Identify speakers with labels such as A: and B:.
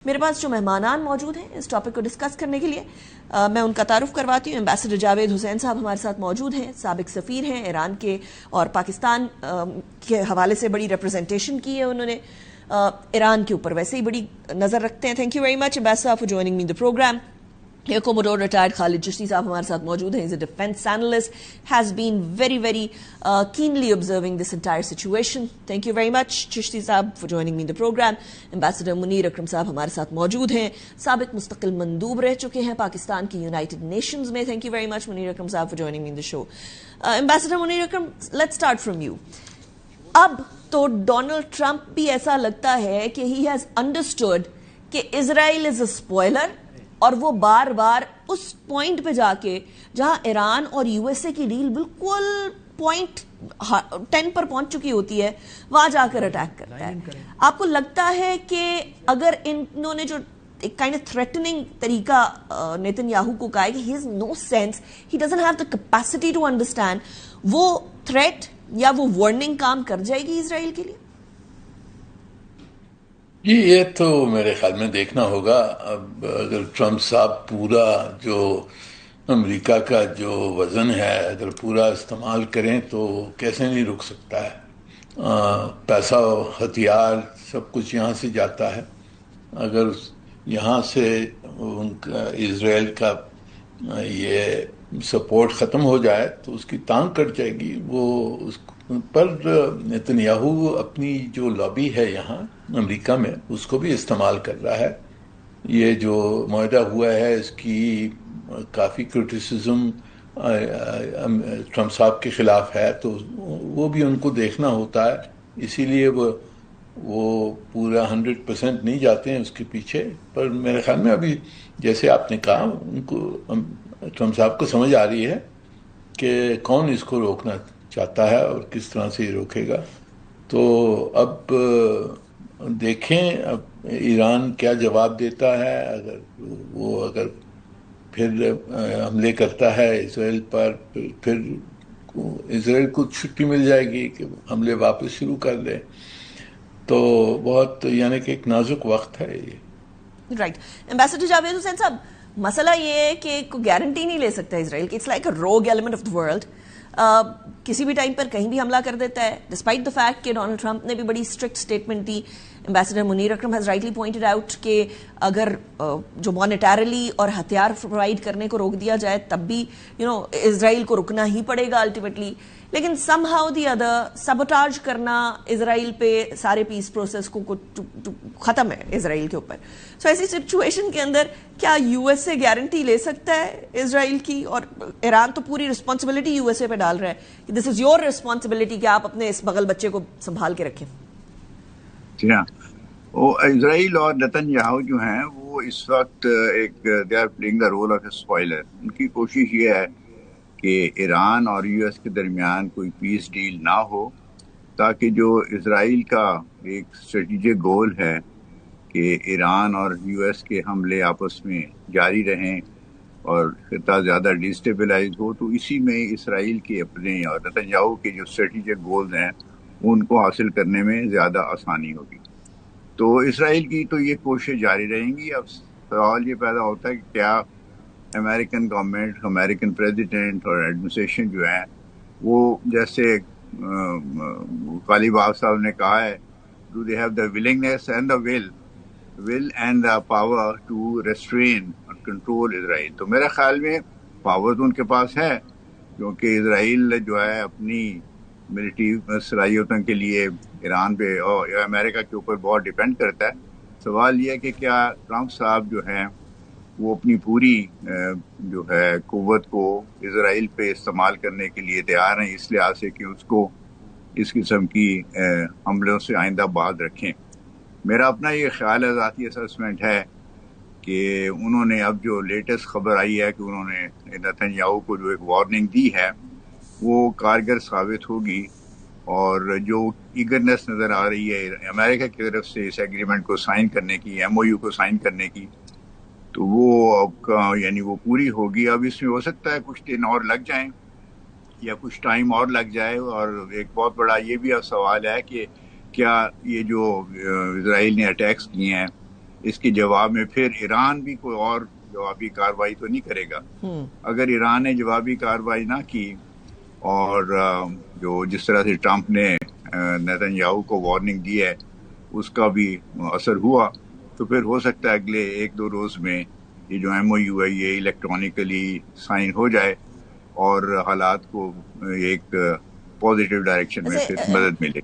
A: میرے پاس جو مہمانان موجود ہیں اس ٹاپک کو ڈسکس کرنے کے لیے میں ان کا تعارف کرواتی ہوں. ایمبیسڈر جاوید حسین صاحب ہمارے ساتھ موجود ہیں, سابق سفیر ہیں ایران کے, اور پاکستان کے حوالے سے بڑی ریپرزنٹیشن کی ہے انہوں نے, ایران کے اوپر ویسے ہی بڑی نظر رکھتے ہیں. Thank you very much ambassador for joining me in the program. Commodore retired Khalid Chishti sahib ہمارے ساتھ موجود ہیں. He's a defense analyst, has been very keenly observing this entire situation. Thank you very much Chishti صاحب for joining me in the program. Ambassador Munir Akram صاحب ہمارے ساتھ موجود ہیں, سابق مستقل مندوب رہ چکے ہیں پاکستان کی یونائٹڈ نیشنز میں. Thank you very much Munir Akram sahib for joining me in the show. Ambassador Munir Akram, let's start from you. اب تو ڈونلڈ ٹرمپ بھی ایسا لگتا ہے کہ he has understood کہ اسرائیل is a spoiler, اور وہ بار بار اس پوائنٹ پہ جا کے جہاں ایران اور یو ایس اے کی ڈیل بالکل پوائنٹ 10 پر پہنچ چکی ہوتی ہے وہاں جا کر اٹیک کرتا ہے. آپ کو لگتا ہے کہ اگر انہوں نے جو ایک کائنڈ آف تھریٹننگ طریقہ نیتن یاہو کو کہا ہے کہ he has no sense, he doesn't have the capacity to understand, وہ تھریٹ یا وہ وارننگ کام کر جائے گی اسرائیل کے لیے؟
B: جی یہ تو میرے خیال میں دیکھنا ہوگا. اب اگر ٹرمپ صاحب پورا جو امریکہ کا جو وزن ہے اگر پورا استعمال کریں تو کیسے نہیں رک سکتا ہے. پیسہ ہتھیار سب کچھ یہاں سے جاتا ہے. اگر یہاں سے ان کا اسرائیل کا یہ سپورٹ ختم ہو جائے تو اس کی ٹانگ کٹ جائے گی. وہ اس پر نیتن یاہو اپنی جو لابی ہے یہاں امریکہ میں اس کو بھی استعمال کر رہا ہے. یہ جو معاہدہ ہوا ہے اس کی کافی کرٹیسزم ٹرمپ صاحب کے خلاف ہے, تو وہ بھی ان کو دیکھنا ہوتا ہے. اسی لیے وہ پورا 100% نہیں جاتے ہیں اس کے پیچھے. پر میرے خیال میں ابھی جیسے آپ نے کہا ان کو ٹرمپ صاحب کو سمجھ آ رہی ہے کہ کون اس کو روکنا چاہتا ہے اور کس طرح سے یہ روکے گا. تو اب دیکھیں اب ایران کیا جواب دیتا ہے. اگر پھر حملے کرتا ہے اسرائیل پر, پھر اسرائیل کو چھٹی مل جائے گی کہ حملے واپس شروع کر دیں. تو بہت یعنی کہ ایک نازک وقت ہے یہ.
A: رائٹ. ایمبیسڈر جاوید حسین صاحب, مسئلہ یہ ہے کہ کوئی گارنٹی نہیں لے سکتا اسرائیل کی. اٹس لائک اے روگ ایلیمنٹ آف دی ورلڈ. کسی بھی ٹائم پر کہیں بھی حملہ کر دیتا ہے, ڈسپائٹ دا فیکٹ کہ ڈونلڈ ٹرمپ نے بھی بڑی اسٹرکٹ اسٹیٹمنٹ دی. Ambassador Munir Akram has rightly pointed out کہ اگر جو مانیٹریلی اور ہتھیار پرووائڈ کرنے کو روک دیا جائے تب بھی اسرائیل کو رکنا ہی پڑے گا الٹیمیٹلی. لیکن سم ہاؤ دی ادر سبوٹاج کرنا اسرائیل پہ سارے پیس پروسیس کو ختم ہے اسرائیل کے اوپر. سو ایسی سچویشن کے اندر کیا یو ایس اے گارنٹی لے سکتا ہے اسرائیل کی؟ اور ایران تو پوری رسپانسبلٹی یو ایس اے پہ ڈال رہا ہے کہ دس از یور رسپانسبلٹی کہ آپ اپنے اس بغل بچے کو سنبھال کے رکھیں.
C: جی ہاں, وہ اسرائیل اور نیتن یاہو جو ہیں وہ اس وقت ایک they are playing the role of a spoiler. ان کی کوشش یہ ہے کہ ایران اور یو ایس کے درمیان کوئی پیس ڈیل نہ ہو, تاکہ جو اسرائیل کا ایک اسٹریٹجک گول ہے کہ ایران اور یو ایس کے حملے آپس میں جاری رہیں اور خطہ زیادہ ڈیسٹیبلائز ہو, تو اسی میں اسرائیل کے اپنے اور نیتن یاہو کے جو اسٹریٹجک گولز ہیں ان کو حاصل کرنے میں زیادہ آسانی ہوگی. تو اسرائیل کی تو یہ کوشش جاری رہیں گی. اب سوال یہ پیدا ہوتا ہے کہ کیا امریکن گورنمنٹ, امریکن پریزیڈنٹ اور ایڈمنسٹریشن جو ہے وہ جیسے غالب صاحب نے کہا ہے, do they have the willingness and the will and the power to restrain اور کنٹرول اسرائیل. تو میرے خیال میں پاور تو ان کے پاس ہے, کیونکہ اسرائیل جو ہے اپنی ملٹری صلاحیتوں کے لیے ایران پہ اور امریکہ کے اوپر بہت ڈیپینڈ کرتا ہے. سوال یہ ہے کہ کیا ٹرمپ صاحب جو ہیں وہ اپنی پوری جو ہے قوت کو اسرائیل پہ استعمال کرنے کے لیے تیار ہیں, اس لحاظ سے کہ اس کو اس قسم کی حملوں سے آئندہ باز رکھیں. میرا اپنا یہ خیال ہے, ذاتی اسسمنٹ ہے کہ انہوں نے اب جو لیٹسٹ خبر آئی ہے کہ انہوں نے نیتن یاہو کو جو ایک وارننگ دی ہے وہ کارگر ثابت ہوگی, اور جو ایگرنیس نظر آ رہی ہے امریکہ کی طرف سے اس ایگریمنٹ کو سائن کرنے کی, ایم او یو کو سائن کرنے کی, تو وہ یعنی وہ پوری ہوگی. اب اس میں ہو سکتا ہے کچھ دن اور لگ جائیں یا کچھ ٹائم اور لگ جائے. اور ایک بہت بڑا یہ بھی اب سوال ہے کہ کیا یہ جو اسرائیل نے اٹیکس کیے ہیں اس کے جواب میں پھر ایران بھی کوئی اور جوابی کارروائی تو نہیں کرے گا. اگر ایران نے جوابی کارروائی نہ کی اور جو جس طرح سے ٹرمپ نے نیتن یاہو کو وارننگ دی ہے اس کا بھی اثر ہوا تو پھر ہو سکتا ہے اگلے 1-2 روز میں یہ جو ایم او یو ہے یہ الیکٹرانکلی سائن ہو جائے اور حالات کو ایک پازیٹیو ڈائریکشن میں پھر مدد ملے.